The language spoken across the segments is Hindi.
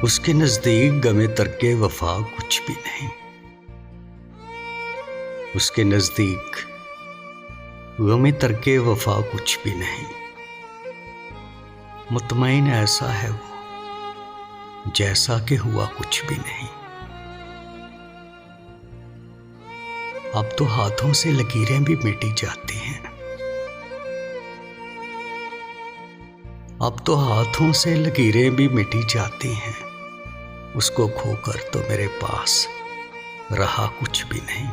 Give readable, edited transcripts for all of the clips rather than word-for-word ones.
उसके नजदीक गमे तरके वफा कुछ भी नहीं। उसके नजदीक गमे तरके वफा कुछ भी नहीं। मुतमईन ऐसा है वो जैसा कि हुआ कुछ भी नहीं। अब तो हाथों से लकीरें भी मिटी जाती हैं। अब तो हाथों से लकीरें भी मिटी जाती हैं। उसको खोकर तो मेरे पास रहा कुछ भी नहीं।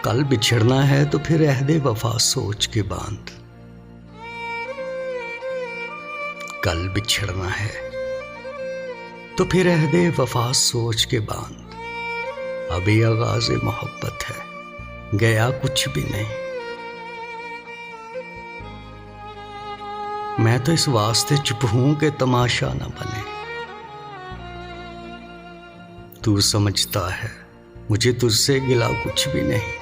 कल बिछड़ना है तो फिर अहदे वफा सोच के बांध। कल बिछड़ना है तो फिर अहदे वफा सोच के बांध। अभी आगाज़े मोहब्बत है, गया कुछ भी नहीं। मैं तो इस वास्ते चुप हूं कि तमाशा न बने। तू समझता है मुझे तुझसे गिला कुछ भी नहीं।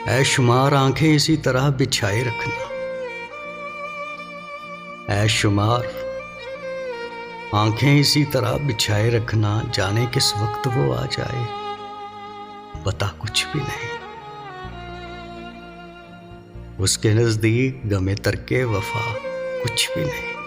ऐ शुमार आंखें इसी तरह बिछाए रखना। ऐ शुमार आंखें इसी तरह बिछाए रखना। जाने किस वक्त वो आ जाए पता कुछ भी नहीं। उसके नजदीक गमे तरके वफा कुछ भी नहीं।